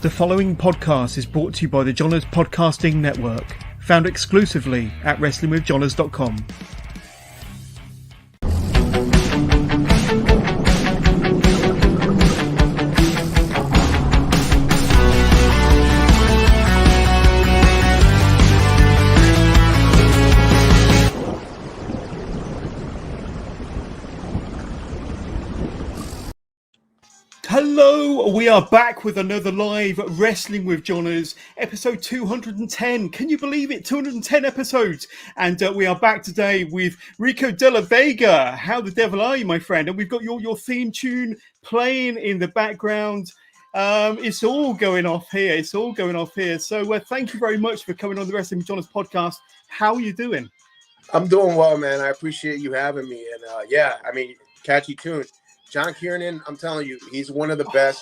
The following podcast is brought to you by the Johners Podcasting Network, found exclusively at WrestlingWithJohners.com. Hello, we are back with another live Wrestling with Johners, episode 210. Can you believe it? 210 episodes. And we are back today with Rico De La Vega. How the devil are you, my friend? And we've got your theme tune playing in the background. It's all going off here. So thank you very much for coming on the Wrestling with Johners podcast. How are you doing? I'm doing well, man. I appreciate you having me. And catchy tune. John Kiernan, I'm telling you, he's one of the best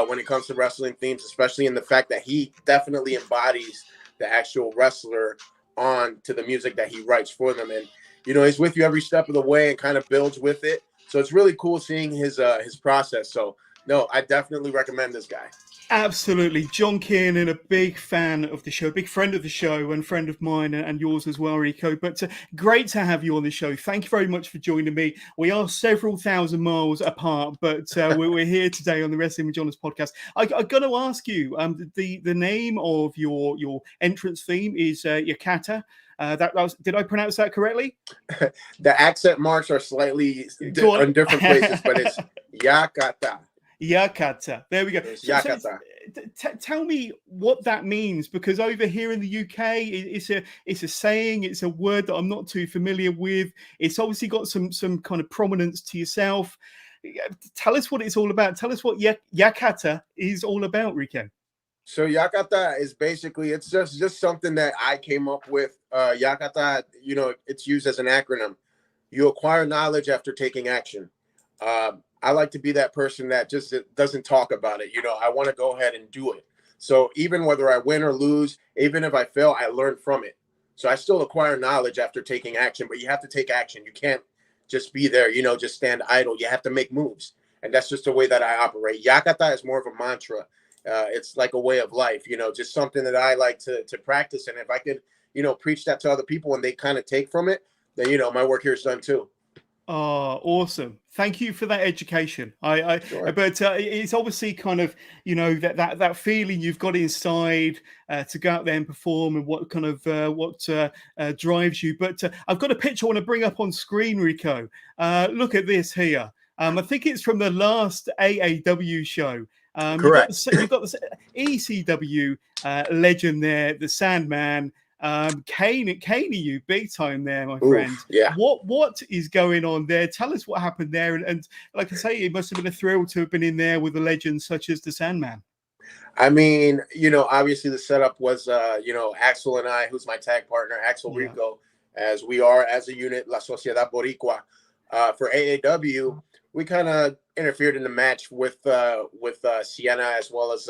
when it comes to wrestling themes, especially in the fact that he definitely embodies the actual wrestler on to the music that he writes for them. And, you know, he's with you every step of the way and kind of builds with it. So it's really cool seeing his process. So, no, I definitely recommend this guy. Absolutely. John Kiernan, a big fan of the show, big friend of the show and friend of mine and yours as well, Rico. But great to have you on the show. Thank you very much for joining me. We are several thousand miles apart, but we're here today on the Wrestling with Johners podcast. I got to ask you, the name of your entrance theme is YAKATA. Did I pronounce that correctly? The accent marks are slightly in different places, but it's YAKATA. YAKATA. There we go. YAKATA. Tell me what that means, because over here in the UK, it's a saying, it's a word that I'm not too familiar with. It's obviously got some kind of prominence to yourself. Tell us what it's all about. Tell us what YAKATA is all about, Rico. So YAKATA is basically, it's just something that I came up with. YAKATA, you know, it's used as an acronym. You acquire knowledge after taking action. I like to be that person that just doesn't talk about it. You know, I want to go ahead and do it. So even whether I win or lose, even if I fail, I learn from it. So I still acquire knowledge after taking action, but you have to take action. You can't just be there, you know, just stand idle. You have to make moves. And that's just the way that I operate. YAKATA is more of a mantra. It's like a way of life, you know, just something that I like to practice. And if I could, you know, preach that to other people and they kind of take from it, then, you know, my work here is done too. Oh, awesome. Thank you for that education. Sure. But it's obviously kind of, you know, that feeling you've got inside to go out there and perform, and what kind of drives you. But I've got a picture I want to bring up on screen, Rico. Look at this here. I think it's from the last AAW show. Correct. You've got the ECW legend there, the Sandman. Kane, you big time there, my friend. Yeah. What is going on there? Tell us what happened there. And like I say, it must have been a thrill to have been in there with a legend such as the Sandman. I mean, you know, obviously the setup was, you know, Axel and I, who's my tag partner, Axel Rrrrrrrrico, as we are as a unit, La SOCIEDAD BORICUA. For AAW, we kind of interfered in the match with Sienna, as well as,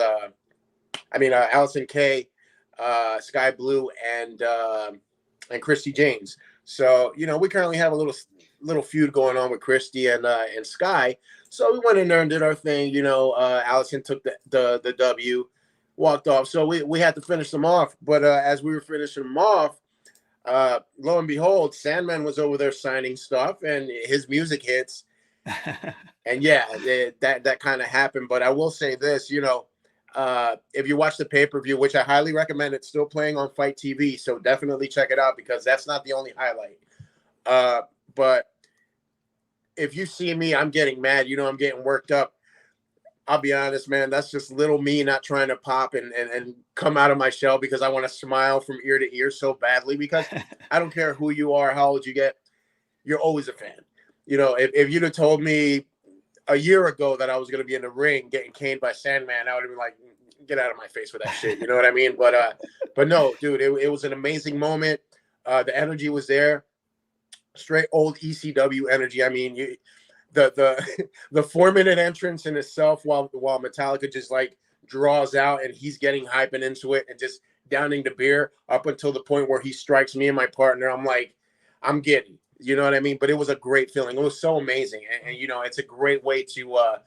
Allison Kay, Sky Blue, and Christy James. So, you know, we currently have a little feud going on with Christy and Sky. So we went in there and did our thing. You know, Allison took the W, walked off. So we had to finish them off. But as we were finishing them off, lo and behold, Sandman was over there signing stuff, and his music hits. And yeah, that kind of happened. But I will say this, you know, if you watch the pay-per-view, which I highly recommend, it's still playing on Fight TV, so definitely check it out, because that's not the only highlight. But if you see me, I'm getting mad, you know, I'm getting worked up. I'll be honest, man, that's just little me not trying to pop and come out of my shell, because I want to smile from ear to ear so badly, because I don't care who you are, how old you get, you're always a fan. You know, if you'd have told me a year ago that I was going to be in the ring getting caned by Sandman, I would have been like, get out of my face with that shit. You know what I mean? But no, dude, it was an amazing moment. The energy was there. Straight old ECW energy. I mean, the 4-minute entrance in itself, while Metallica just like draws out and he's getting hype and into it and just downing the beer up until the point where he strikes me and my partner. I'm like, I'm giddy. You know what I mean? But it was a great feeling. It was so amazing. And you know, it's a great way to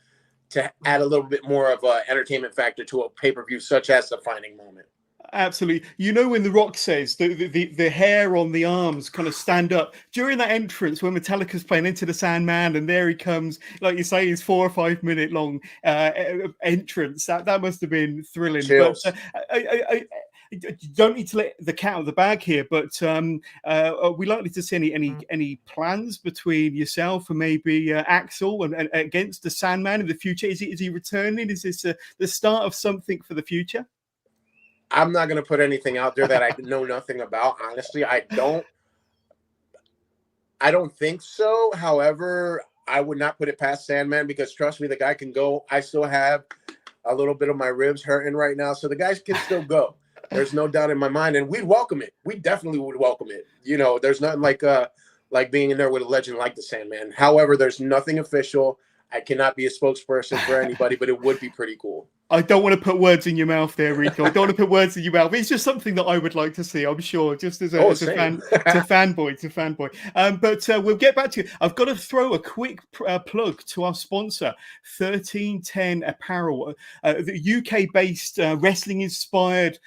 to add a little bit more of a entertainment factor to a pay-per-view such as the Finding Moment. Absolutely. You know, when The Rock says the hair on the arms kind of stand up during that entrance when Metallica's playing Into the Sandman, and there he comes, like you say, his 4 or 5 minute long entrance. That must have been thrilling. Chills. But you don't need to let the cat out of the bag here, but are we likely to see any plans between yourself and maybe Axel and against the Sandman in the future? Is he returning? Is this the start of something for the future? I'm not going to put anything out there that I know nothing about. Honestly, I don't think so. However, I would not put it past Sandman because trust me, the guy can go. I still have a little bit of my ribs hurting right now. So the guys can still go. There's no doubt in my mind. And we'd welcome it. We definitely would welcome it. You know, there's nothing like being in there with a legend like the Sandman. However, there's nothing official. I cannot be a spokesperson for anybody, but it would be pretty cool. I don't want to put words in your mouth there, Rico. I don't want to put words in your mouth. It's just something that I would like to see, I'm sure, just as a fanboy. But we'll get back to you. I've got to throw a quick plug to our sponsor, 1310 Apparel, the UK-based wrestling-inspired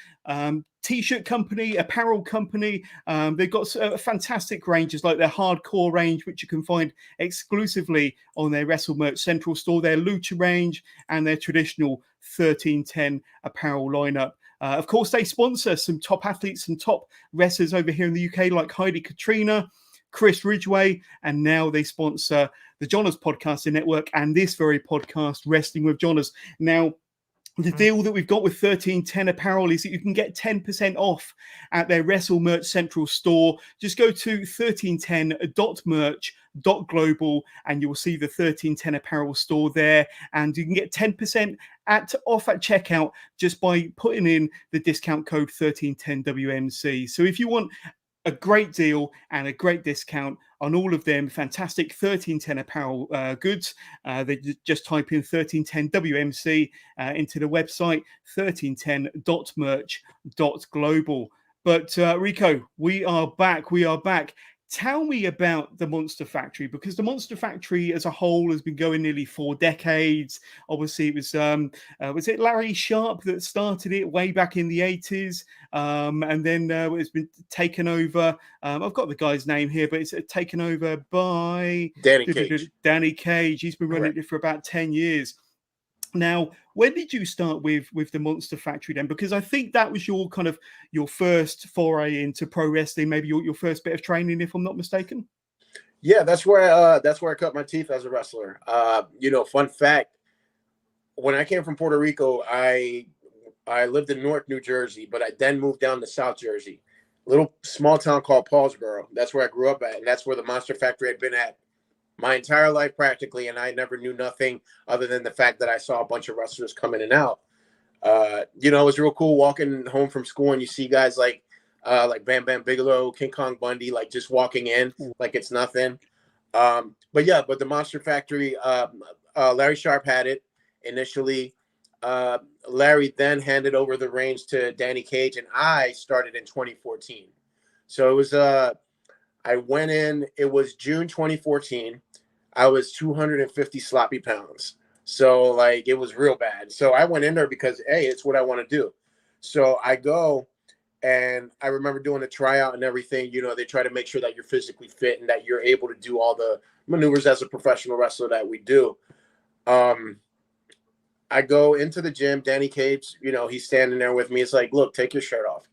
T-shirt company, apparel company. They've got fantastic ranges like their hardcore range, which you can find exclusively on their Wrestle Merch Central store, their Lucha range, and their traditional 1310 apparel lineup. Of course, they sponsor some top athletes and top wrestlers over here in the UK, like Heidi Katrina, Chris Ridgway, and now they sponsor the Jonas Podcasting Network and this very podcast, Wrestling with Jonas. Now, the deal that we've got with 1310 Apparel is that you can get 10% off at their Wrestle Merch Central store. Just go to 1310.merch.global and you'll see the 1310 Apparel store there. And you can get 10% off at checkout just by putting in the discount code 1310WMC. So if you want a great deal and a great discount on all of them fantastic 1310 apparel goods, they just type in 1310WMC into the website 1310.merch.global. But Rico, we are back. Tell me about the Monster Factory, because the Monster Factory as a whole has been going nearly 4 decades. Obviously, it was it Larry Sharp that started it way back in the 80s, and then it's been taken over. I've got the guy's name here, but it's taken over by Danny Cage. Danny Cage. He's been running it for about 10 years. Now, when did you start with the Monster Factory then? Because I think that was your first foray into pro wrestling, maybe your first bit of training, if I'm not mistaken. Yeah, that's where I cut my teeth as a wrestler. Fun fact: when I came from Puerto Rico, I lived in Newark, New Jersey, but I then moved down to South Jersey, a little small town called Paulsboro. That's where I grew up at, and that's where the Monster Factory had been at my entire life practically, and I never knew nothing other than the fact that I saw a bunch of wrestlers come in and out. It was real cool walking home from school and you see guys like Bam Bam Bigelow, King Kong Bundy, like just walking in like it's nothing. But the Monster Factory, Larry Sharp had it initially. Larry then handed over the reins to Danny Cage, and I started in 2014. So it was I went in, it was June 2014. I was 250 sloppy pounds. So it was real bad. So I went in there because, hey, it's what I want to do. So I go, and I remember doing a tryout and everything. They try to make sure that you're physically fit and that you're able to do all the maneuvers as a professional wrestler that we do. I go into the gym. Danny Cage, he's standing there with me. It's like, look, take your shirt off.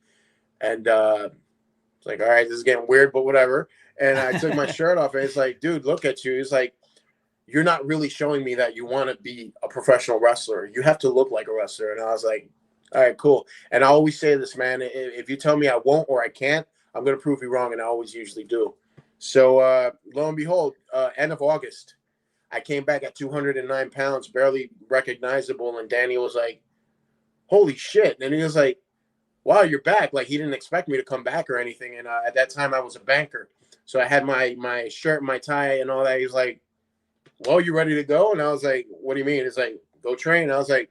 And it's like, all right, this is getting weird, but whatever. And I took my shirt off, and it's like, dude, look at you. He's like, you're not really showing me that you want to be a professional wrestler. You have to look like a wrestler. And I was like, all right, cool. And I always say this, man, if you tell me I won't or I can't, I'm going to prove you wrong. And I always usually do. So lo and behold, end of August, I came back at 209 pounds, barely recognizable. And Danny was like, holy shit. And he was like, wow, you're back. Like, he didn't expect me to come back or anything. And at that time I was a banker. So I had my shirt, my tie and all that. He was like, well, you ready to go? And I was like, what do you mean? It's like, go train. I was like,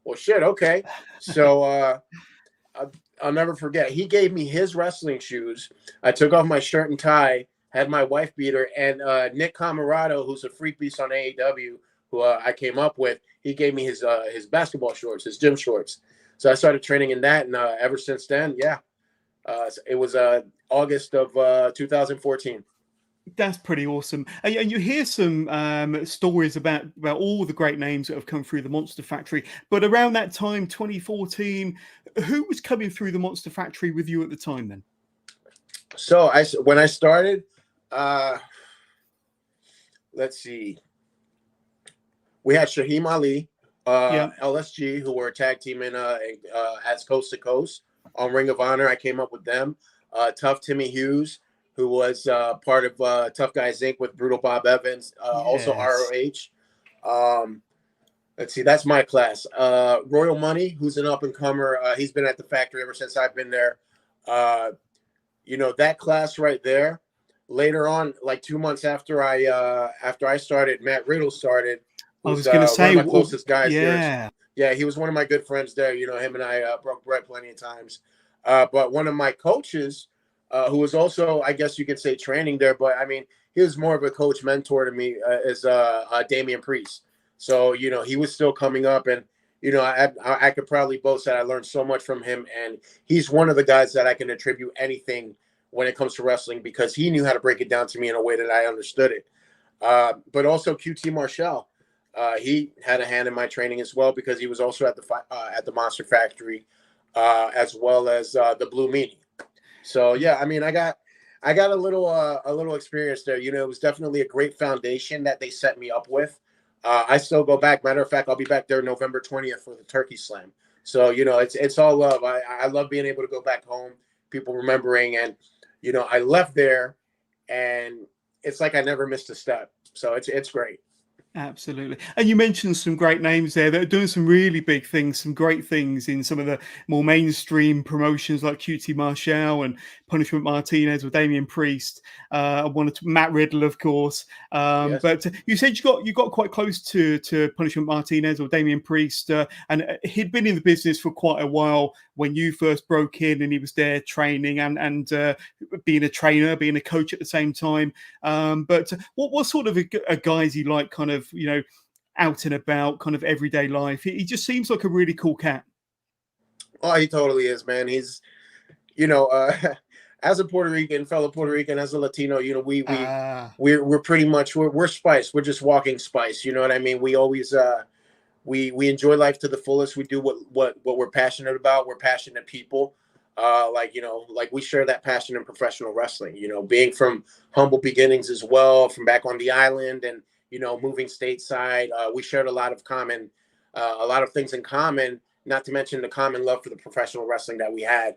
well, shit. Okay. So I'll never forget. He gave me his wrestling shoes. I took off my shirt and tie, had my wife beater, and Nick Camarado, who's a freak beast on AAW, who I came up with, he gave me his basketball shorts, his gym shorts. So I started training in that, and ever since then, yeah, it was August of 2014. That's pretty awesome. And you hear some stories about all the great names that have come through the Monster Factory. But around that time, 2014, who was coming through the Monster Factory with you at the time then? So when I started, let's see, we had Shaheem Ali, LSG, who were tag teaming as Coast to Coast on Ring of Honor. I came up with them. Tough Timmy Hughes, who was part of Tough Guys Inc. with Brutal Bob Evans, also ROH. Let's see, that's my class. Royal Money, who's an up-and-comer. He's been at the factory ever since I've been there. That class right there. Later on, like 2 months after I started, Matt Riddle started. I was going to say, one of my closest guys there. Yeah, he was one of my good friends there. Him and I broke bread plenty of times. But one of my coaches, who was also, I guess you could say, training there, but I mean, he was more of a coach mentor to me, is Damien Priest. So, he was still coming up, and, I could probably boast that I learned so much from him. And he's one of the guys that I can attribute anything when it comes to wrestling, because he knew how to break it down to me in a way that I understood it. But also QT Marshall. He had a hand in my training as well, because he was also at the Monster Factory, as well as the Blue Meanie. So yeah, I mean, I got a little experience there. It was definitely a great foundation that they set me up with. I still go back. Matter of fact, I'll be back there November 20th for the Turkey Slam. So it's all love. I love being able to go back home, people remembering, and I left there, and it's like I never missed a step. So it's great. Absolutely. And you mentioned some great names there that are doing some really big things, some great things in some of the more mainstream promotions like QT Marshall and Punishment Martinez with Damien Priest, Matt Riddle, of course. Yes. But you said you got quite close to Punishment Martinez or Damien Priest, and he'd been in the business for quite a while when you first broke in, and he was there training and being a trainer, being a coach at the same time. But what sort of a guy is he like, kind of, out and about, kind of everyday life? He just seems like a really cool cat. Oh, he totally is, man. He's, as a fellow Puerto Rican, as a Latino, we're pretty much, we're spice. We're just walking spice. You know what I mean? We always, we enjoy life to the fullest. We do what we're passionate about. We're passionate people. Like we share that passion in professional wrestling, being from humble beginnings as well, from back on the island, and, moving stateside. We shared a lot of things in common, not to mention the common love for the professional wrestling that we had,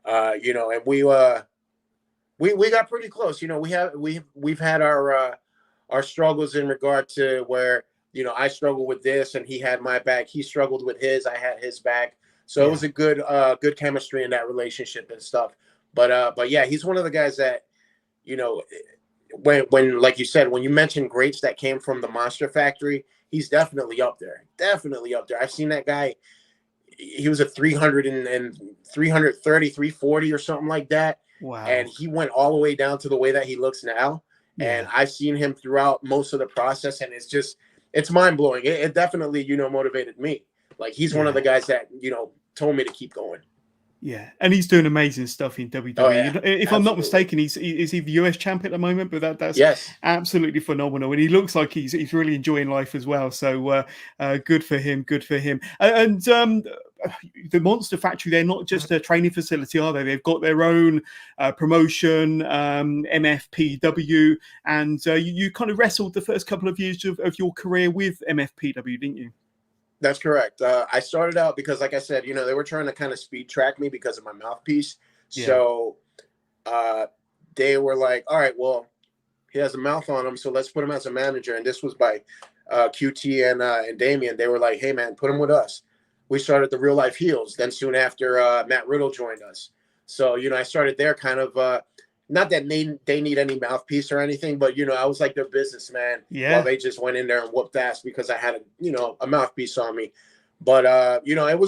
and we got pretty close. We've had our struggles in regard to where, I struggled with this and he had my back. He struggled with his, I had his back. So It was a good chemistry in that relationship and stuff. But yeah, he's one of the guys that, when like you said, when you mentioned greats that came from the Monster Factory, he's definitely up there. Definitely up there. I've seen that guy. He was a 300 and 330, 340 or something like that. Wow. And he went all the way down to the way that he looks now. Yeah. And I've seen him throughout most of the process, and it's mind blowing. It definitely, motivated me. Like, he's one of the guys that, told me to keep going. Yeah, and he's doing amazing stuff in WWE. Oh, yeah. If Absolutely. I'm not mistaken, is he the US champ at the moment? But that's yes, absolutely phenomenal, and he looks like he's really enjoying life as well. So good for him. Good for him. And the Monster Factory, they're not just a training facility, are they? They've got their own promotion, MFPW, and you kind of wrestled the first couple of years of your career with MFPW, didn't you? That's correct. I started out because, like I said, they were trying to kind of speed track me because of my mouthpiece. Yeah. So they were like, all right, well, he has a mouth on him, so let's put him as a manager. And this was by QT and Damien. They were like, hey, man, put him with us. We started the Real Life Heels. Then soon after, Matt Riddle joined us. So, I started there kind of not that they need any mouthpiece or anything, but, I was like their businessman. Yeah. While they just went in there and whooped ass because I had a mouthpiece on me. But, it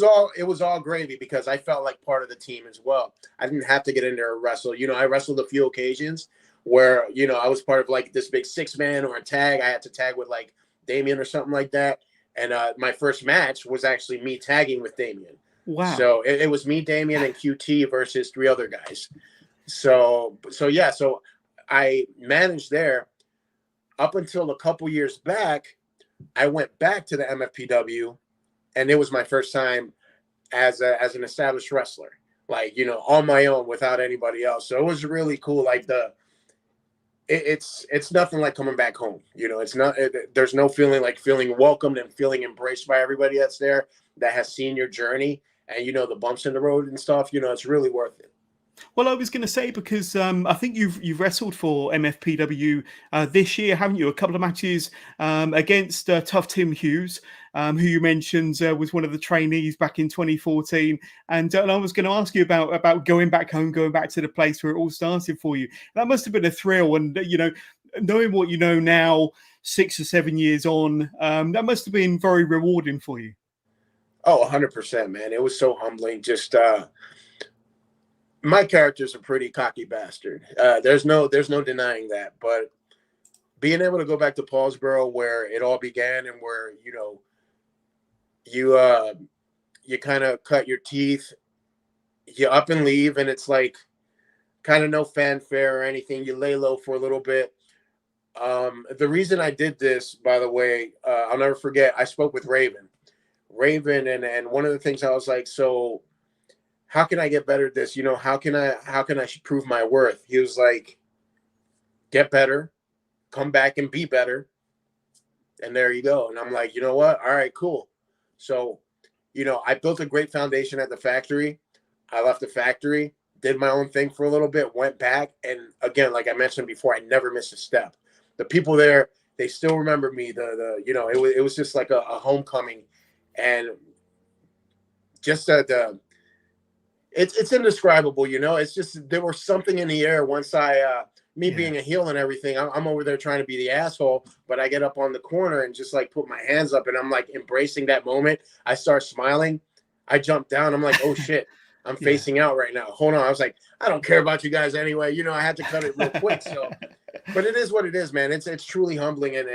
was all gravy because I felt like part of the team as well. I didn't have to get in there and wrestle. I wrestled a few occasions where, I was part of like this big 6-man or a tag. I had to tag with like Damien or something like that. And my first match was actually me tagging with Damien. Wow. So it was me, Damien, and QT versus 3 other guys. So yeah, so I managed there up until a couple years back. I went back to the MFPW, and it was my first time as an established wrestler, like, you know, on my own without anybody else. So it was really cool. Like it's nothing like coming back home. You know, it's not. There's no feeling like feeling welcomed and feeling embraced by everybody that's there that has seen your journey and, you know, the bumps in the road and stuff. You know, it's really worth it. Well, I was going to say, because I think you've wrestled for MFPW this year, haven't you? A couple of matches against Tough Tim Hughes, who you mentioned was one of the trainees back in 2014. And I was going to ask you about going back home, going back to the place where it all started for you. That must have been a thrill. And, you know, knowing what you know now, 6 or 7 years on, that must have been very rewarding for you. Oh, 100%, man. It was so humbling. Just my character's a pretty cocky bastard. There's no denying that. But being able to go back to Paulsboro, where it all began, and where, you know, you kind of cut your teeth, you up and leave, and it's like kind of no fanfare or anything. You lay low for a little bit. The reason I did this, by the way, I'll never forget. I spoke with Raven, and one of the things I was like, so how can I get better at this? You know, how can I prove my worth? He was like, get better, come back and be better. And there you go. And I'm like, you know what? All right, cool. So, you know, I built a great foundation at the factory. I left the factory, did my own thing for a little bit, went back. And again, like I mentioned before, I never missed a step. The people there, they still remember me. You know, it was just like a homecoming. And just it's indescribable, you know. It's just there was something in the air once being a heel and everything. I'm over there trying to be the asshole, but I get up on the corner and just like put my hands up, and I'm like embracing that moment. I start smiling. I jump down. I'm like, oh shit, I'm facing out right now. Hold on. I was like, I don't care about you guys anyway. You know, I had to cut it real quick. So, but it is what it is, man. It's truly humbling, and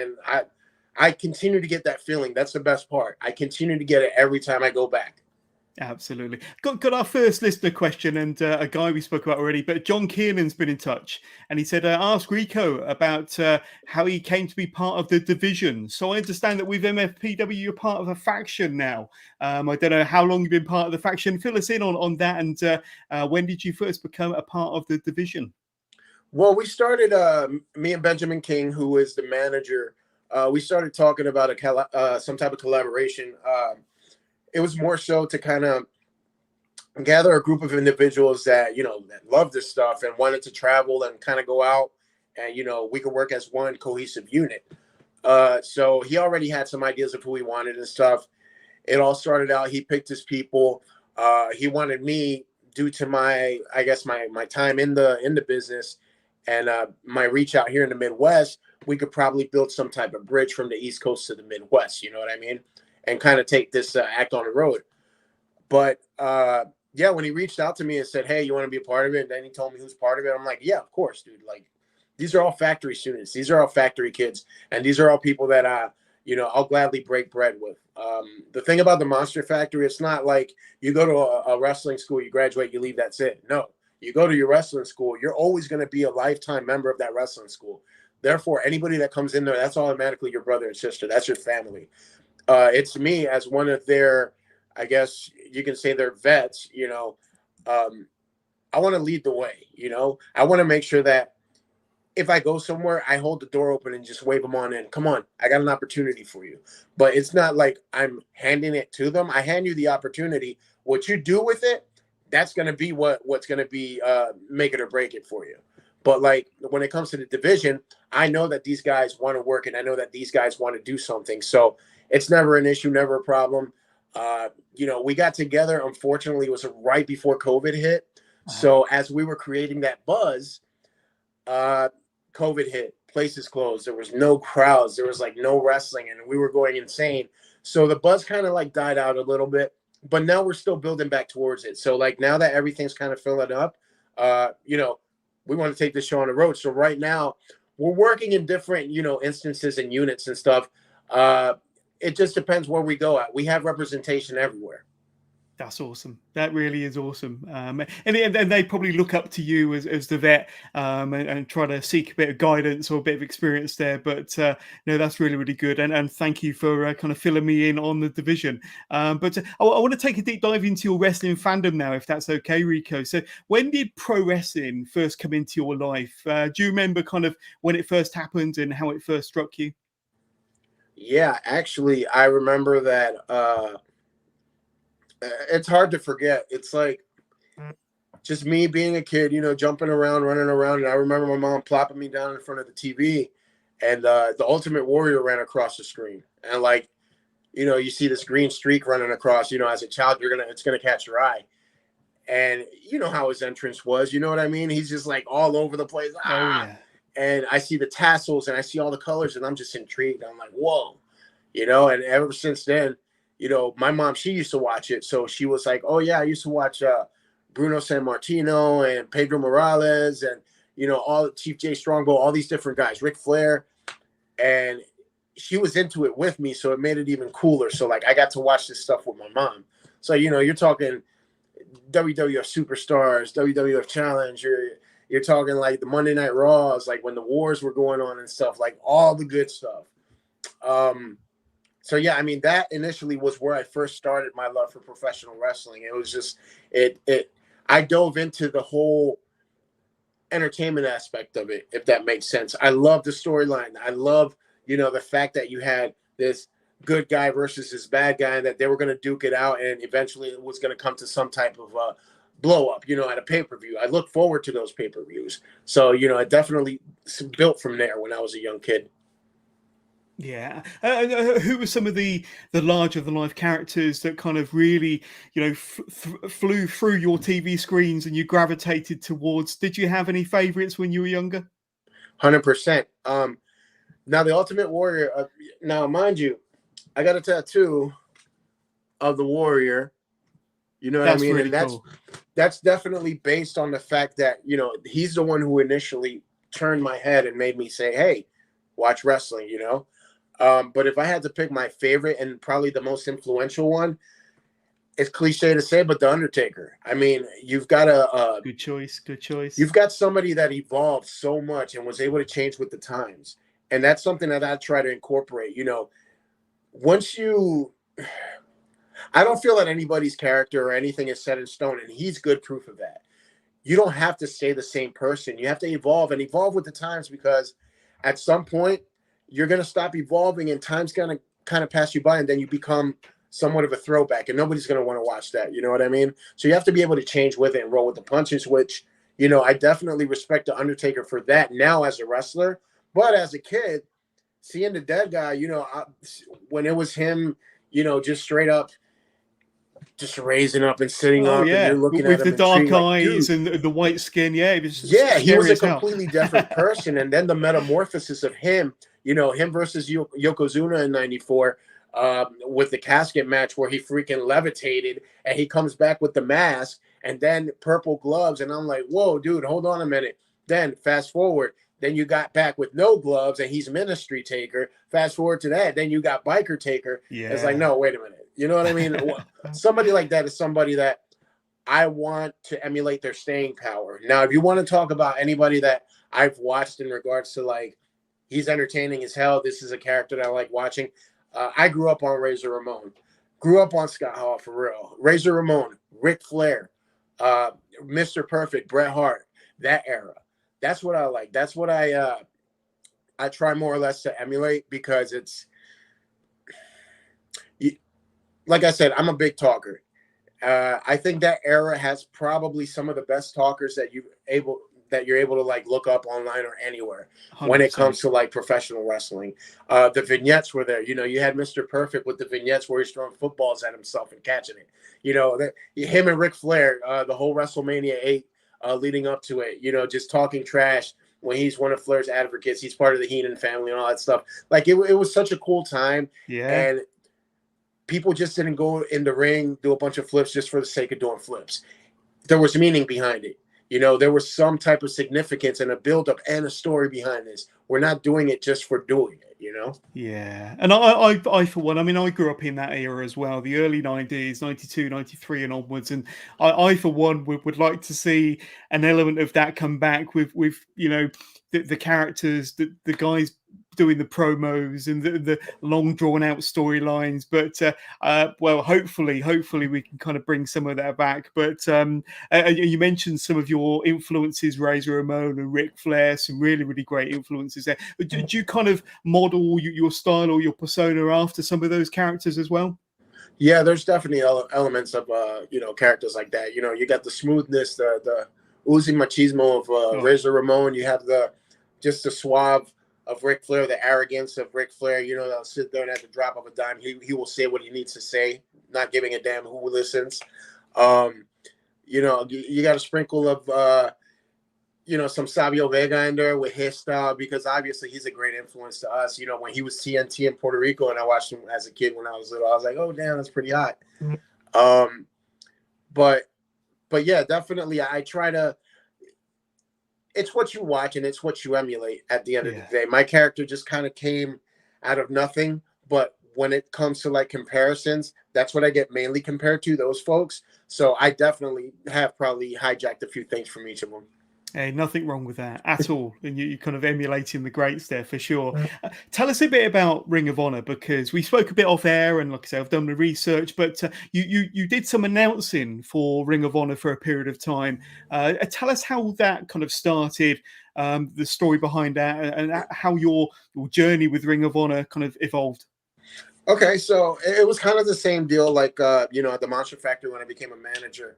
I continue to get that feeling. That's the best part. I continue to get it every time I go back. Absolutely. Got our first listener question, and a guy we spoke about already, but John Kiernan's been in touch, and he said, ask Rico about how he came to be part of the division. So I understand that with MFPW, you're part of a faction now. I don't know how long you've been part of the faction. Fill us in on that, and when did you first become a part of the division? Well, we started, me and Benjamin King, who is the manager, we started talking about some type of collaboration. It was more so to kind of gather a group of individuals that, you know, that love this stuff and wanted to travel and kind of go out, and, you know, we could work as one cohesive unit. So he already had some ideas of who he wanted and stuff. It all started out, he picked his people. He wanted me, due to my time in the business and my reach out here in the Midwest, we could probably build some type of bridge from the East Coast to the Midwest, you know what I mean? And kind of take this act on the road. But yeah, when he reached out to me and said, hey, you want to be a part of it? And then he told me who's part of it. I'm like, yeah, of course, dude. Like, these are all factory students. These are all factory kids. And these are all people that, you know, I'll gladly break bread with. The thing about the Monster Factory, it's not like you go to a wrestling school, you graduate, you leave, that's it. No, you go to your wrestling school, you're always going to be a lifetime member of that wrestling school. Therefore, anybody that comes in there, that's automatically your brother and sister. That's your family. It's me as one of their, I guess you can say, their vets, you know. I want to lead the way, you know. I want to make sure that if I go somewhere, I hold the door open and just wave them on in. Come on, I got an opportunity for you. But it's not like I'm handing it to them. I hand you the opportunity. What you do with it, that's going to be what's going to be make it or break it for you. But like when it comes to the division, I know that these guys want to work, and I know that these guys want to do something. So it's never an issue, never a problem. You know, we got together. Unfortunately, it was right before COVID hit. So as we were creating that buzz, COVID hit. Places closed. There was no crowds. There was like no wrestling, and we were going insane. So the buzz kind of like died out a little bit. But now we're still building back towards it. So like now that everything's kind of filling up, you know, we want to take this show on the road. So right now we're working in different, you know, instances and units and stuff. It just depends where we go at. We have representation everywhere. That's awesome. That really is awesome. And they probably look up to you as the vet, and try to seek a bit of guidance or a bit of experience there. But no, that's really, really good. And thank you for kind of filling me in on the division. But I want to take a deep dive into your wrestling fandom now, if that's okay, Rico. So when did pro wrestling first come into your life? Do you remember kind of when it first happened and how it first struck you? Yeah, actually, I remember that. It's hard to forget. It's like just me being a kid, jumping around, running around. And I remember my mom plopping me down in front of the TV, and the Ultimate Warrior ran across the screen. And like, you see this green streak running across. As a child, it's gonna catch your eye. And you know how his entrance was. You know what I mean? He's just like all over the place. Oh yeah. And I see the tassels and I see all the colors, and I'm just intrigued. I'm like, whoa, And ever since then, my mom, she used to watch it. So she was like, oh, yeah, I used to watch Bruno Sammartino and Pedro Morales and, all Chief Jay Strongbow, all these different guys, Ric Flair. And she was into it with me. So it made it even cooler. So, like, I got to watch this stuff with my mom. So, you're talking WWF Superstars, WWF Challenge. You're talking, like, the Monday Night Raws, like, when the wars were going on and stuff, like, all the good stuff. So yeah, I mean, that initially was where I first started my love for professional wrestling. It was just I dove into the whole entertainment aspect of it, if that makes sense. I love the storyline. I love, the fact that you had this good guy versus this bad guy, and that they were going to duke it out, and eventually it was going to come to some type of blow up, at a pay-per-view. I look forward to those pay-per-views. So, I definitely built from there when I was a young kid. Yeah. Who were some of the larger than life characters that kind of really, flew through your TV screens and you gravitated towards? Did you have any favorites when you were younger? 100%. Now the Ultimate Warrior. Now, mind you, I got a tattoo of the Warrior. You know what I mean? Really and cool. That's definitely based on the fact that he's the one who initially turned my head and made me say, "Hey, watch wrestling." But if I had to pick my favorite and probably the most influential one, it's cliche to say, but The Undertaker. I mean, you've got good choice. You've got somebody that evolved so much and was able to change with the times. And that's something that I try to incorporate. I don't feel that anybody's character or anything is set in stone, and he's good proof of that. You don't have to stay the same person. You have to evolve with the times, because at some point, you're going to stop evolving and time's going to kind of pass you by, and then you become somewhat of a throwback, and nobody's going to want to watch that. You know what I mean? So you have to be able to change with it and roll with the punches, which, I definitely respect The Undertaker for that now as a wrestler. But as a kid, seeing the dead guy, when it was him, just straight up, just raising up and sitting up, and you're looking with at him the dark eyes and the white skin. Yeah, he was a completely different person. And then the metamorphosis of him, him versus Yokozuna in '94, with the casket match where he freaking levitated and he comes back with the mask and then purple gloves, and I'm like, whoa, dude, hold on a minute. Then fast forward. Then you got back with no gloves and he's Ministry Taker. Fast forward to that. Then you got Biker Taker. Yeah. It's like, no, wait a minute. You know what I mean? Somebody like that is somebody that I want to emulate their staying power. Now, if you want to talk about anybody that I've watched in regards to, like, he's entertaining as hell, this is a character that I like watching. I grew up on Razor Ramon. Grew up on Scott Hall, for real. Razor Ramon, Ric Flair, Mr. Perfect, Bret Hart, that era. That's what I like. That's what I try more or less to emulate, because it's, like I said, I'm a big talker. I think that era has probably some of the best talkers that you're able to like look up online or anywhere 100%. When it comes to like professional wrestling. The vignettes were there. You had Mr. Perfect with the vignettes where he's throwing footballs at himself and catching it. Him and Ric Flair, the whole WrestleMania 8. Leading up to it, just talking trash when he's one of Flair's advocates. He's part of the Heenan family and all that stuff. Like, it was such a cool time. Yeah. And people just didn't go in the ring, do a bunch of flips just for the sake of doing flips. There was meaning behind it. You know, there was some type of significance and a buildup and a story behind this. We're not doing it just for doing it, you know? Yeah. And I for one, I mean, I grew up in that era as well, the early 90s, 92, 93 and onwards. And I for one, would like to see an element of that come back with you know, the characters, the guys doing the promos and the long drawn out storylines. But well, hopefully we can kind of bring some of that back. But you mentioned some of your influences, Razor Ramon and Ric Flair, some really great influences there. Do you kind of model your style or your persona after some of those characters as well? Yeah, there's definitely elements of you know, characters like that. You know, you got the smoothness, the oozing machismo of Razor Ramon. You have the suave of Ric Flair, the arrogance of Ric Flair. You know, they'll sit there and at the drop of a dime, he will say what he needs to say, not giving a damn who listens. You know, you got a sprinkle of you know, some Savio Vega in there with his style, because obviously he's a great influence to us. You know, when he was TNT in Puerto Rico and I watched him as a kid when I was little, I was like, oh damn, that's pretty hot. But yeah, definitely I try to, it's what you watch and it's what you emulate at the end of the day. My character just kind of came out of nothing, but when it comes to like comparisons, that's what I get mainly compared to, those folks. So I definitely have probably hijacked a few things from each of them. Hey, nothing wrong with that at all. And you're kind of emulating the greats there for sure. Tell us a bit about Ring of Honor, because we spoke a bit off air and like I say, I've done the research, but you did some announcing for Ring of Honor for a period of time. Tell us how that kind of started, the story behind that, and how your journey with Ring of Honor kind of evolved. Okay, so it was kind of the same deal like, you know, at the Monster Factory when I became a manager.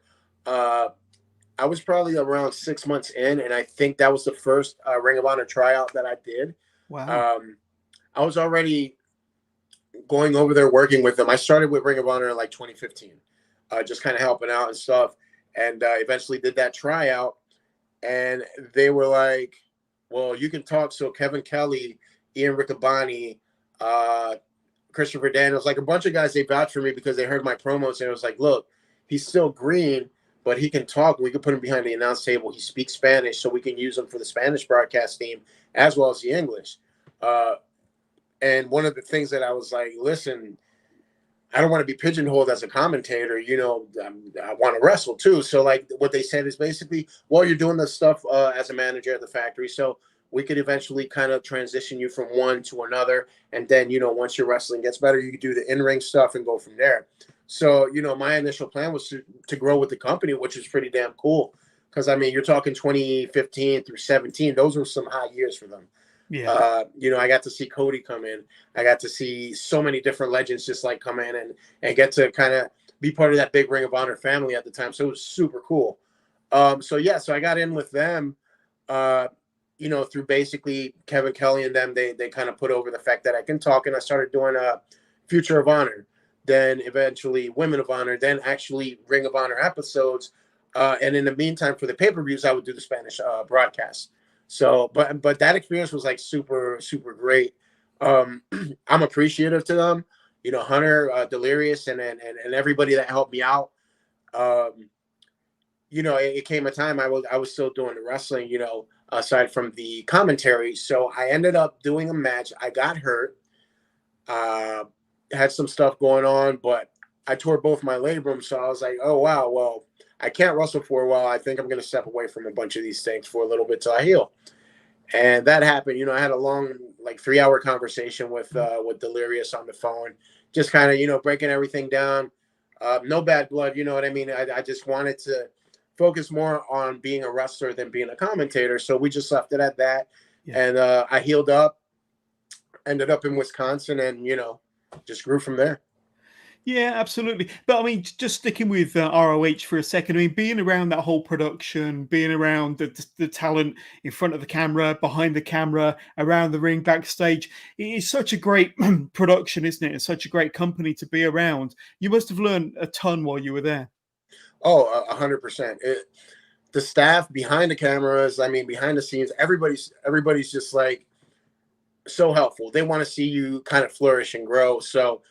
I was probably around 6 months in, and I think that was the first Ring of Honor tryout that I did. Wow. I was already going over there working with them. I started with Ring of Honor in like 2015, just kind of helping out and stuff, and eventually did that tryout. And they were like, well, you can talk. So Kevin Kelly, Ian Riccaboni, Christopher Daniels, like a bunch of guys, they vouched for me because they heard my promos, and it was like, look, he's still green, but he can talk. We can put him behind the announce table. He speaks Spanish, so we can use him for the Spanish broadcast team as well as the English. And one of the things that I was like, listen, I don't want to be pigeonholed as a commentator. You know, I want to wrestle too. So like what they said is basically, well, you're doing this stuff as a manager at the factory, so we could eventually kind of transition you from one to another. And then, you know, once your wrestling gets better, you can do the in-ring stuff and go from there. So, you know, my initial plan was to grow with the company, which is pretty damn cool. Because, I mean, you're talking 2015 through 17. Those were some hot years for them. Yeah. You know, I got to see Cody come in. I got to see so many different legends just like come in and get to kind of be part of that big Ring of Honor family at the time. So it was super cool. So I got in with them, you know, through basically Kevin Kelly and them. They kind of put over the fact that I can talk, and I started doing Future of Honor. Then eventually Women of Honor, then actually Ring of Honor episodes. And in the meantime, for the pay-per-views, I would do the Spanish broadcast. So, but that experience was like super, super great. I'm appreciative to them, you know, Hunter, Delirious, and everybody that helped me out. You know, it came a time I was still doing the wrestling, you know, aside from the commentary. So I ended up doing a match. I got hurt. Had some stuff going on, but I tore both my labrums. So I was like, oh, wow, well, I can't wrestle for a while. I think I'm going to step away from a bunch of these things for a little bit till I heal. And that happened. You know, I had a long, like 3-hour conversation with Delirious on the phone, just kind of, you know, breaking everything down. No bad blood. You know what I mean? I just wanted to focus more on being a wrestler than being a commentator. So we just left it at that. Yeah. And I healed up, ended up in Wisconsin, and, you know, just grew from there. Yeah, absolutely. But I mean, just sticking with ROH for a second, I mean, being around that whole production, being around the talent in front of the camera, behind the camera, around the ring, backstage, it is such a great production, isn't it? It's such a great company to be around. You must have learned a ton while you were there. Oh, 100%. The staff behind the cameras, I mean, behind the scenes, everybody's just like so helpful. They want to see you kind of flourish and grow. So,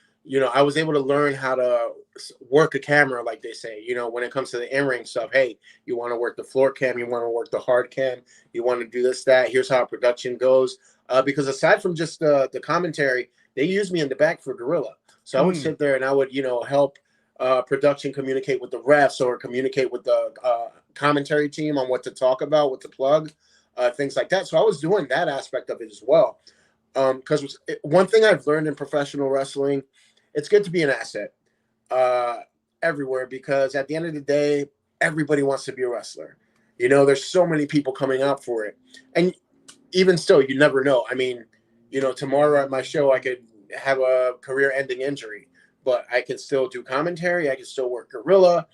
I was able to learn how to work a camera, like they say, when it comes to the in-ring stuff. Hey, you want to work the floor cam, you want to work the hard cam, you want to do this, that, here's how production goes. Because aside from just the commentary, they used me in the back for Gorilla. So I would sit there and I would, help production communicate with the refs or communicate with the commentary team on what to talk about, what to plug, things like that. So I was doing that aspect of it as well. Because one thing I've learned in professional wrestling, it's good to be an asset everywhere, because at the end of the day, everybody wants to be a wrestler. There's so many people coming out for it. And even still, you never know. I mean, tomorrow at my show, I could have a career-ending injury, but I can still do commentary. I can still work Gorilla.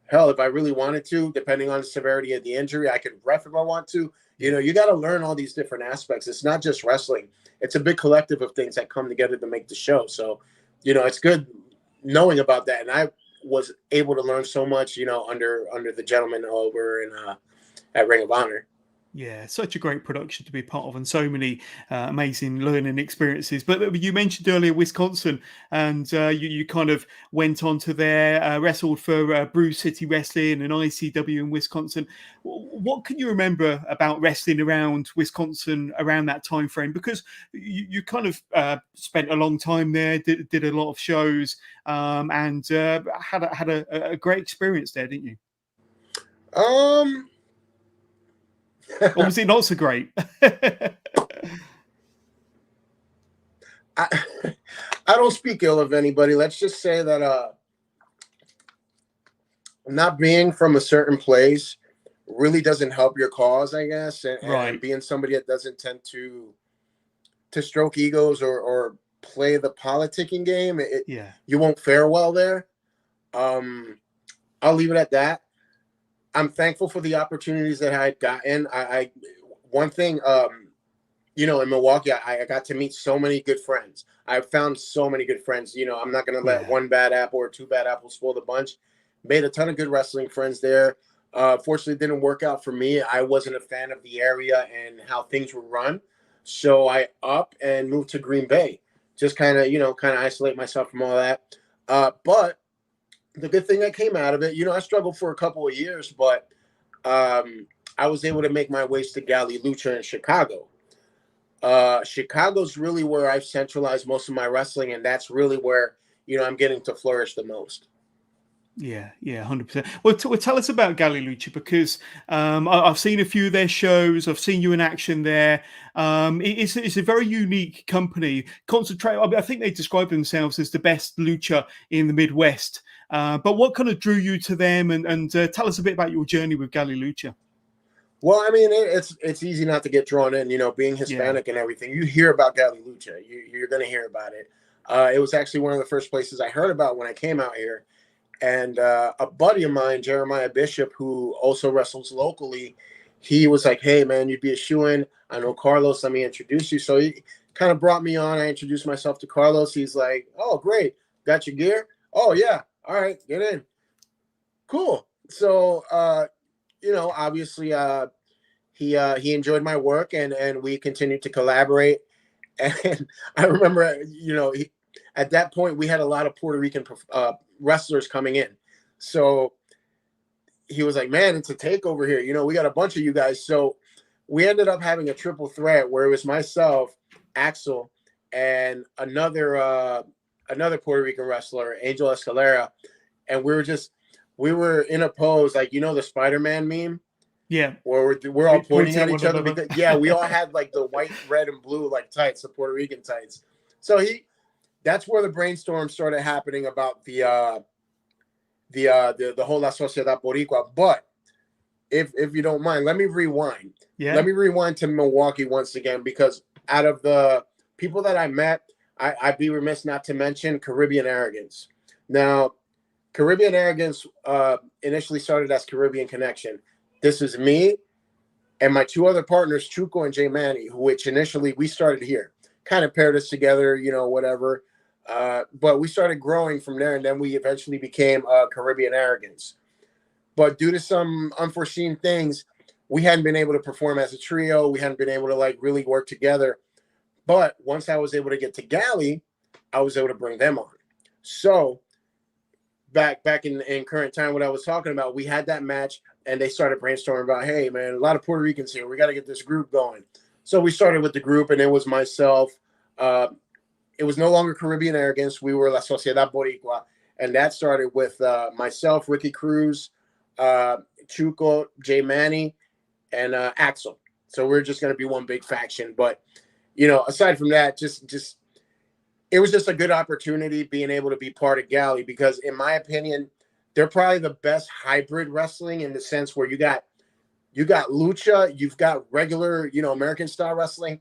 Hell, if I really wanted to, depending on the severity of the injury, I could ref if I want to. You got to learn all these different aspects. It's not just wrestling. It's a big collective of things that come together to make the show. So, it's good knowing about that. And I was able to learn so much, under the gentleman over in at Ring of Honor. Yeah, such a great production to be part of, and so many amazing learning experiences. But you mentioned earlier Wisconsin, and you kind of went on to there, wrestled for Brew City Wrestling and ICW in Wisconsin. What can you remember about wrestling around Wisconsin around that time frame? Because you kind of spent a long time there, did a lot of shows, and had a great experience there, didn't you? Or was it not so great? I don't speak ill of anybody. Let's just say that not being from a certain place really doesn't help your cause, I guess. And being somebody that doesn't tend to stroke egos or play the politicking game, you won't fare well there. I'll leave it at that. I'm thankful for the opportunities that I had gotten. One thing, in Milwaukee, I got to meet so many good friends. I found so many good friends. I'm not going to let one bad apple or two bad apples spoil the bunch. Made a ton of good wrestling friends there. Fortunately, it didn't work out for me. I wasn't a fan of the area and how things were run. So I up and moved to Green Bay. Just kind of isolate myself from all that. But the good thing that came out of it, I struggled for a couple of years, but I was able to make my ways to Galli, Lucha in Chicago. Chicago's really where I've centralized most of my wrestling, and that's really where, I'm getting to flourish the most. Yeah, 100%. Well, tell us about Galli Lucha, because I've seen a few of their shows. I've seen you in action there. It's a very unique company. I think they describe themselves as the best lucha in the Midwest. But what kind of drew you to them? And tell us a bit about your journey with Galli Lucha. Well, I mean, it's easy not to get drawn in, being Hispanic and everything. You hear about Galli Lucha. You're going to hear about it. It was actually one of the first places I heard about when I came out here. And a buddy of mine, Jeremiah Bishop, who also wrestles locally, he was like, hey, man, you'd be a shoo-in. I know Carlos. Let me introduce you. So he kind of brought me on. I introduced myself to Carlos. He's like, oh, great. Got your gear? Oh, yeah. All right. Get in. Cool. So, obviously he enjoyed my work, and we continued to collaborate. And I remember, at that point, we had a lot of Puerto Rican wrestlers coming in. So he was like, man, it's a takeover here. We got a bunch of you guys. So we ended up having a triple threat where it was myself, Axel, and another Puerto Rican wrestler, Angel Escalera. And we were in a pose, like, the Spider-Man meme. Yeah. Where we're all pointing at each other. Because, we all had like the white, red, and blue like tights, the Puerto Rican tights. So that's where the brainstorm started happening about the whole La Sociedad Boricua. But if you don't mind, let me rewind. Yeah. Let me rewind to Milwaukee once again, because out of the people that I met, I'd be remiss not to mention Caribbean Arrogance. Now, Caribbean Arrogance initially started as Caribbean Connection. This is me and my two other partners, Chuco and Jay Manny, which initially we started here. Kind of paired us together, whatever. But we started growing from there, and then we eventually became Caribbean Arrogance. But due to some unforeseen things, we hadn't been able to perform as a trio. We hadn't been able to really work together. But once I was able to get to Galli, I was able to bring them on. So back in current time, what I was talking about, we had that match, and they started brainstorming about, hey man, a lot of Puerto Ricans here, we got to get this group going. So we started with the group, and it was myself. It was no longer Caribbean Arrogance. We were La Sociedad Boricua, and that started with myself, Ricky Cruz, Chuco, Jay Manny, and Axel. So we're just going to be one big faction. But aside from that, just it was just a good opportunity being able to be part of Galli, because in my opinion, they're probably the best hybrid wrestling, in the sense where you got lucha, you've got regular, American style wrestling,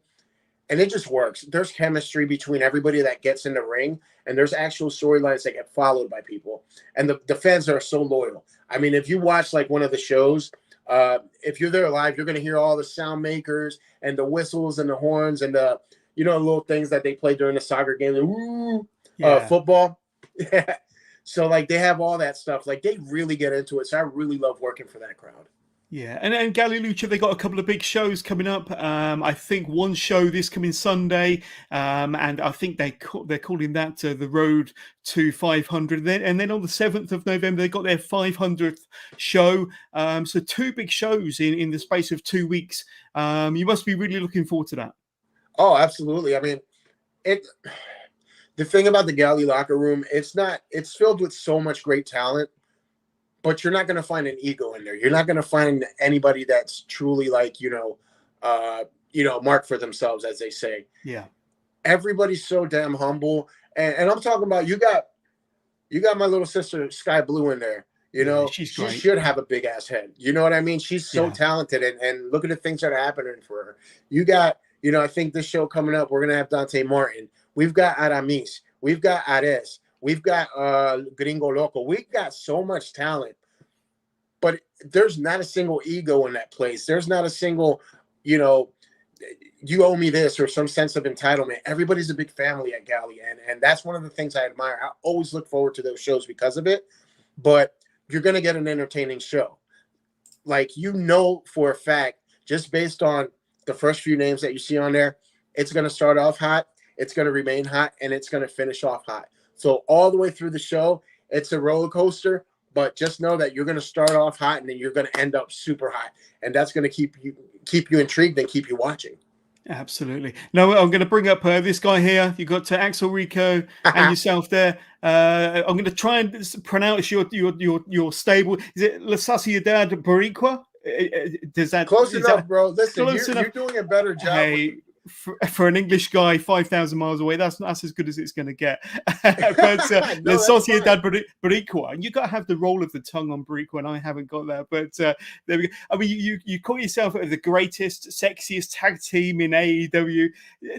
and it just works. There's chemistry between everybody that gets in the ring, and there's actual storylines that get followed by people. And the fans are so loyal. I mean, if you watch like one of the shows, if you're there live, you're going to hear all the sound makers and the whistles and the horns and the, little things that they play during the soccer game, football. Yeah. So like they have all that stuff. Like they really get into it. So I really love working for that crowd. Yeah, and Galli Lucha, they got a couple of big shows coming up. I think one show this coming Sunday, and I think they're calling that the Road to 500. And then on the 7th of November, they got their 500th show. So two big shows in the space of 2 weeks. You must be really looking forward to that. Oh, absolutely. I mean, the thing about the Galli locker room, it's filled with so much great talent, but you're not going to find an ego in there. You're not going to find anybody that's truly like, marked for themselves, as they say. Yeah. Everybody's so damn humble. And I'm talking about, you got my little sister, Sky Blue, in there. She should have a big ass head. You know what I mean? She's so talented, and look at the things that are happening for her. You got, I think this show coming up, we're going to have Dante Martin. We've got Aramis. We've got Ares. We've got Gringo Loco. We've got so much talent, but there's not a single ego in that place. There's not a single, you owe me this, or some sense of entitlement. Everybody's a big family at Galli, and that's one of the things I admire. I always look forward to those shows because of it, but you're going to get an entertaining show. Like, for a fact, just based on the first few names that you see on there, it's going to start off hot, it's going to remain hot, and it's going to finish off hot. So all the way through the show, it's a roller coaster, but just know that you're going to start off hot and then you're going to end up super hot. And that's going to keep you intrigued and keep you watching. Absolutely. Now I'm going to bring up this guy here. You got Axel Rrrrrrrico and yourself there. I'm going to try and pronounce your stable. Is it La Sociedad Boricua? Does that close enough, bro? Listen, you're doing a better job. Hey, for an English guy 5,000 miles away, that's as good as it's going to get. But La Sociedad Boricua, and you got to have the roll of the tongue on Boricua, and I haven't got that. But there we go. I mean, you call yourself the greatest, sexiest tag team in AEW.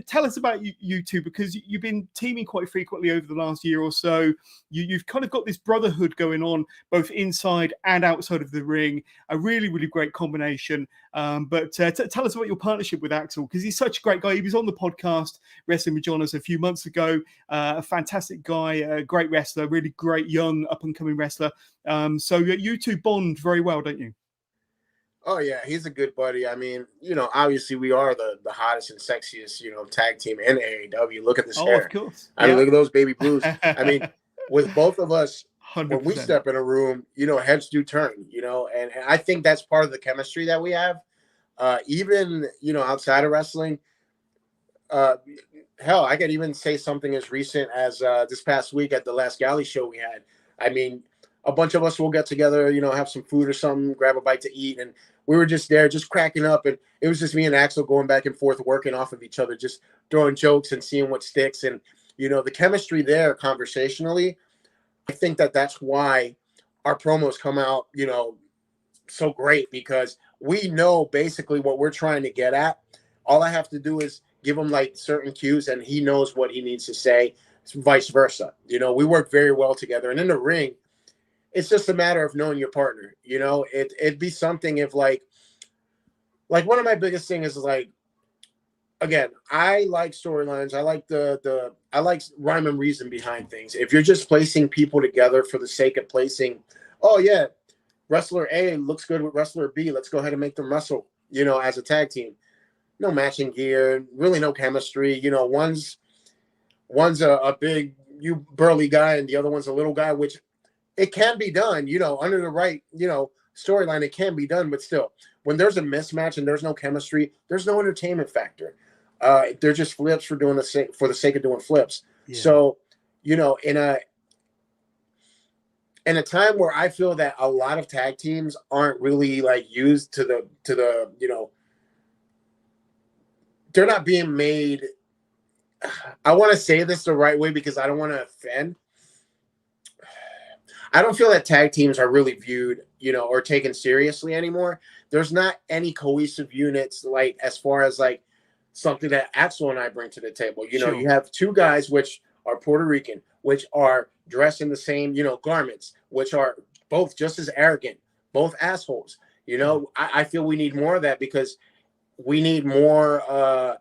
Tell us about you two, because you've been teaming quite frequently over the last year or so. You've kind of got this brotherhood going on both inside and outside of the ring. A really, really great combination. But tell us about your partnership with Axel, because he's such a great guy. He was on the podcast Wrestling with Jonas a few months ago. A fantastic guy, a great wrestler, really great young up and coming wrestler. So you two bond very well, don't you? Oh yeah, he's a good buddy. I mean, obviously we are the hottest and sexiest, tag team in AAW. Look at this hair. Of course. I mean, look at those baby blues. I mean, with both of us, 100%. When we step in a room, heads do turn, and I think that's part of the chemistry that we have. Even, outside of wrestling, hell, I could even say something as recent as this past week at the last Galli show we had. I mean, a bunch of us will get together, have some food or something, grab a bite to eat. And we were just there, just cracking up. And it was just me and Axel going back and forth, working off of each other, just throwing jokes and seeing what sticks. And, the chemistry there conversationally, I think that's why our promos come out, so great, because we know basically what we're trying to get at. All I have to do is give him like certain cues, and he knows what he needs to say. It's vice versa. We work very well together. And in the ring, it's just a matter of knowing your partner. It'd be something if like one of my biggest things is like, again, I like storylines. I like I like rhyme and reason behind things. If you're just placing people together for the sake of placing, oh yeah, wrestler A looks good with wrestler B, let's go ahead and make them wrestle, as a tag team. No matching gear, really no chemistry. One's a big, you burly guy and the other one's a little guy, which it can be done, you know, under the right, you know, storyline, it can be done, but still, when there's a mismatch and there's no chemistry, there's no entertainment factor. They're just flips for doing for the sake of doing flips. Yeah. So, you know, in a time where I feel that a lot of tag teams aren't really like used to the you know, they're not being made. I want to say this the right way because I don't want to offend. I don't feel that tag teams are really viewed, you know, or taken seriously anymore. There's not any cohesive units, like as far as like something that Axel and I bring to the table. You know, sure. You have two guys which are Puerto Rican, which are dressed in the same, you know, garments, which are both just as arrogant, both assholes. You know, I feel we need more of that because we need more of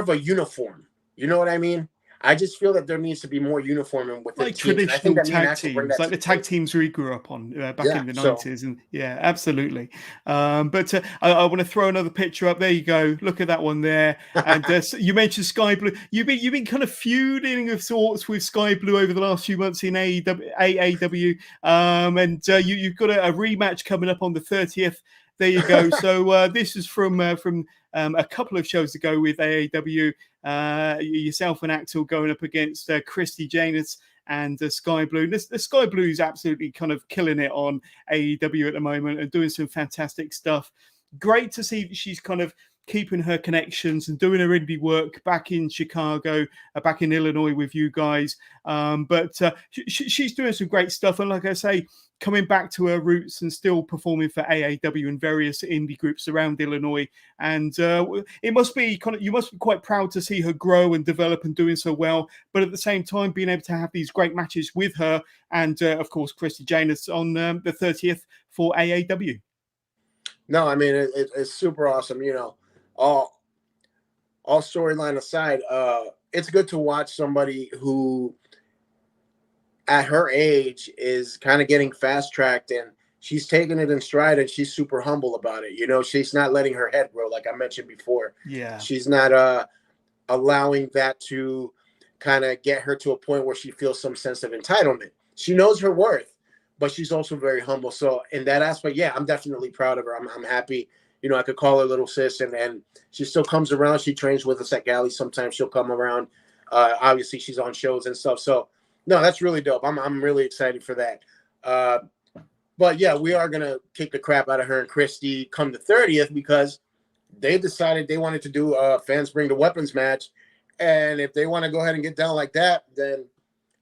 a uniform. You know what I mean? I just feel that there needs to be more uniform with like traditional tag teams, like the tag teams we grew up on back in the 90s. And yeah, absolutely. But I want to throw another picture up. There you go. Look at that one there. And you mentioned Sky Blue. You've been kind of feuding of sorts with Sky Blue over the last few months in AAW. And you've got a rematch coming up on the 30th. There you go. So this is from a couple of shows ago with AAW. Yourself and Axel going up against Christy Janus and Sky Blue. The Sky Blue is absolutely kind of killing it on AEW at the moment and doing some fantastic stuff. Great to see that she's kind of keeping her connections and doing her indie work back in Chicago, back in Illinois with you guys. But she's doing some great stuff. And like I say, coming back to her roots and still performing for AAW and various indie groups around Illinois. And it must be you must be quite proud to see her grow and develop and doing so well. But at the same time, being able to have these great matches with her and, of course, Christy Janus on the 30th for AAW. No, I mean, it's super awesome. You know, all storyline aside, it's good to watch somebody who at her age is kind of getting fast tracked and she's taking it in stride and she's super humble about it. You know, she's not letting her head grow, like I mentioned before. Yeah. She's not allowing that to kind of get her to a point where she feels some sense of entitlement. She knows her worth, but she's also very humble. So in that aspect, yeah, I'm definitely proud of her. I'm happy. You know, I could call her little sis, and she still comes around. She trains with us at Galli. Sometimes she'll come around. Obviously, she's on shows and stuff. So, no, that's really dope. I'm really excited for that. But, yeah, we are going to kick the crap out of her and Christy come the 30th because they decided they wanted to do a Fans Bring the Weapons match. And if they want to go ahead and get down like that, then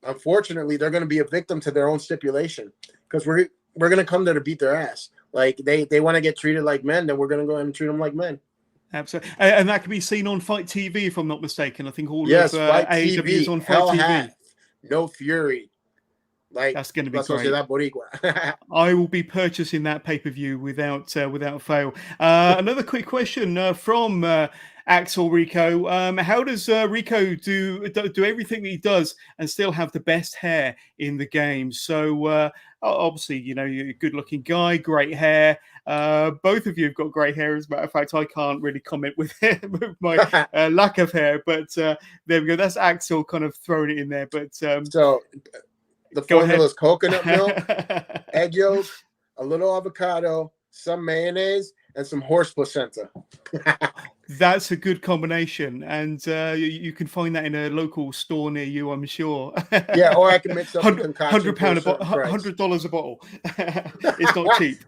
unfortunately, they're going to be a victim to their own stipulation because we're going to come there to beat their ass. Like they want to get treated like men, then we're going to go ahead and treat them like men. Absolutely, and that can be seen on Fight TV, if I'm not mistaken. I think all of Fight AEW is on Fight TV. No Fury. Like that's going to be great. SOCIEDAD Boricua. I will be purchasing that pay-per-view without fail. Another quick question from Axel Rrrrrrrrico. How does Rico do everything that he does and still have the best hair in the game? So obviously, you know, you're a good-looking guy, great hair. Both of you have got great hair. As a matter of fact, I can't really comment with my lack of hair, but there we go. That's Axel kind of throwing it in there. But so the formula is coconut milk, egg yolk, a little avocado, some mayonnaise, and some horse placenta. That's a good combination, and you can find that in a local store near you, I'm sure. Yeah, or I can mix up concoction $100 a bottle. It's not cheap.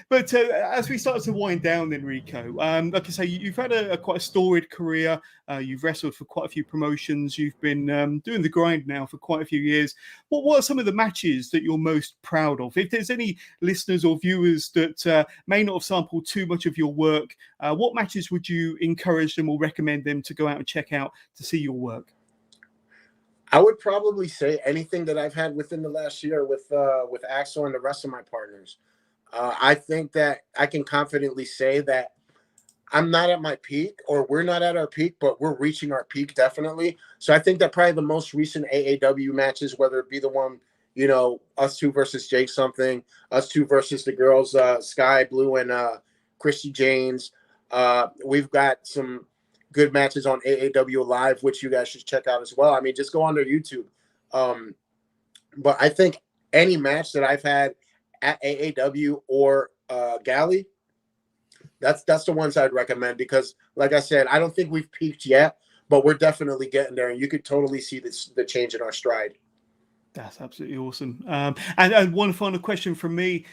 But as we start to wind down, then Rico, like I say, you've had quite a storied career. You've wrestled for quite a few promotions. You've been doing the grind now for quite a few years. What are some of the matches that you're most proud of? If there's any listeners or viewers that may not have sampled too much of your work, what matches would you encourage them or recommend them to go out and check out to see your work? I would probably say anything that I've had within the last year with Axel and the rest of my partners. I think that I can confidently say that I'm not at my peak, or we're not at our peak, but we're reaching our peak definitely. So I think that probably the most recent AAW matches, whether it be the one, you know, us two versus Jake something, us two versus the girls, Sky Blue and Christy Janes. We've got some good matches on AAW Live, which you guys should check out as well. I mean, just go on their YouTube. But I think any match that I've had at AAW or Galli, that's the ones I'd recommend, because, like I said, I don't think we've peaked yet, but we're definitely getting there, and you could totally see the change in our stride. That's absolutely awesome. And one final question from me.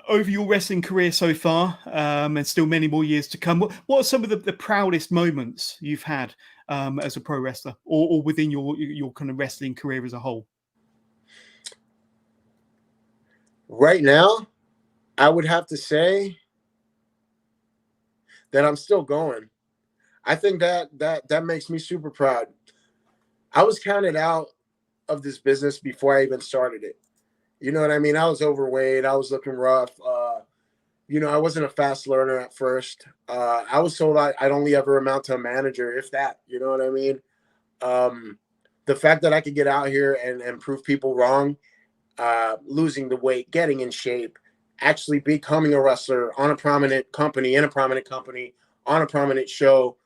Over your wrestling career so far, and still many more years to come, what are some of the proudest moments you've had as a pro wrestler, or within your kind of wrestling career as a whole? Right now, I would have to say that I'm still going. I think that makes me super proud. I was counted out of this business before I even started it. You know what I mean? I was overweight. I was looking rough. I wasn't a fast learner at first. I was told I'd only ever amount to a manager, if that. You know what I mean? The fact that I could get out here and prove people wrong, losing the weight, getting in shape, actually becoming a wrestler on a prominent company, in a prominent company, on a prominent show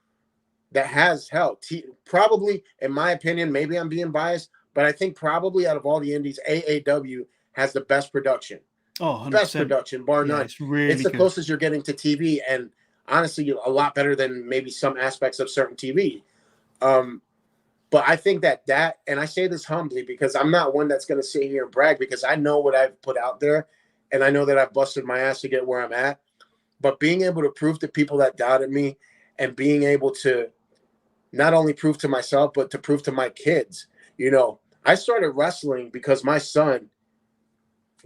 that has helped. Probably, in my opinion, maybe I'm being biased, but I think probably out of all the indies, AAW has the best production. Oh, 100%. Best production, bar none. It's the closest you're getting to TV, and honestly, a lot better than maybe some aspects of certain TV. But I think that, and I say this humbly because I'm not one that's going to sit here and brag, because I know what I've put out there, and I know that I've busted my ass to get where I'm at. But being able to prove to people that doubted me, and being able to not only prove to myself, but to prove to my kids, I started wrestling because my son,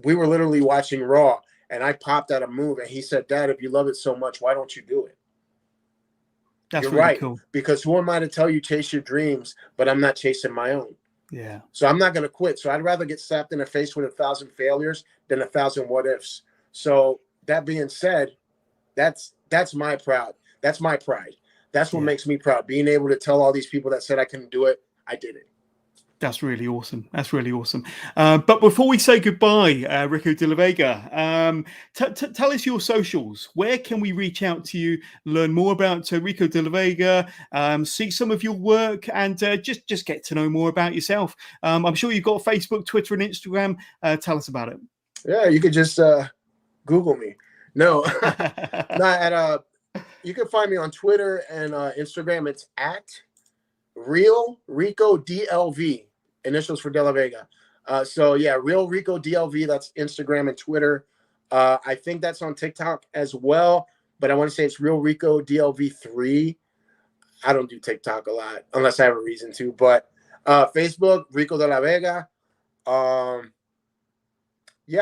we were literally watching Raw, and I popped out a move, and he said, "Dad, if you love it so much, why don't you do it?" That's You're really right, cool. Because who am I to tell you chase your dreams, but I'm not chasing my own. Yeah. So I'm not going to quit. So I'd rather get slapped in the face with 1,000 failures than 1,000 what ifs. So that being said, that's my pride. That's my pride. That's what makes me proud. Being able to tell all these people that said I couldn't do it, I did it. That's really awesome. That's really awesome. But before we say goodbye, Rico De La Vega, tell us your socials. Where can we reach out to you, learn more about Rico De La Vega, see some of your work, and just get to know more about yourself? I'm sure you've got Facebook, Twitter, and Instagram. Tell us about it. Yeah, you could just Google me. No, you can find me on Twitter and Instagram. It's at Real Rico DLV. Initials for De La Vega. Real Rico DLV. That's Instagram and Twitter. I think that's on TikTok as well, but I want to say it's Real Rico DLV3. I don't do TikTok a lot unless I have a reason to, but Facebook, Rico De La Vega. I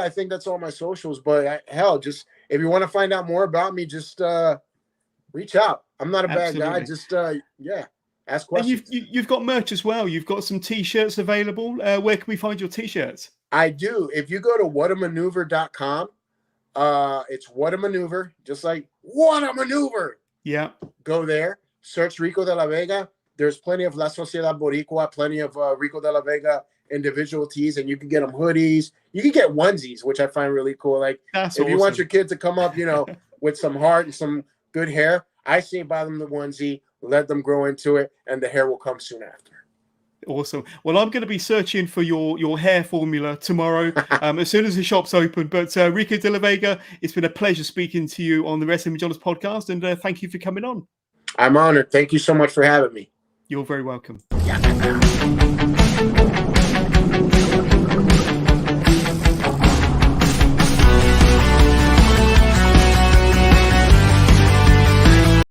think that's all my socials, but just if you want to find out more about me, just reach out. I'm not a bad guy. Just ask questions. And you've got merch as well. You've got some T-shirts available. Where can we find your T-shirts? I do. If you go to whatamaneuver.com, it's What a Maneuver, just like What a Maneuver. Yeah. Go there, search Rico De La Vega. There's plenty of La Sociedad Boricua, plenty of Rico De La Vega individual tees, and you can get them hoodies. You can get onesies, which I find really cool. Like, if you want your kid to come up, with some heart and some good hair, I say buy them the onesie, let them grow into it, and the hair will come soon after. Awesome. Well, I'm going to be searching for your hair formula tomorrow as soon as the shop's open. But Rico De La Vega, it's been a pleasure speaking to you on the Wrestling with Jonas podcast, and thank you for coming on. I'm honored. Thank you so much for having me. You're very welcome.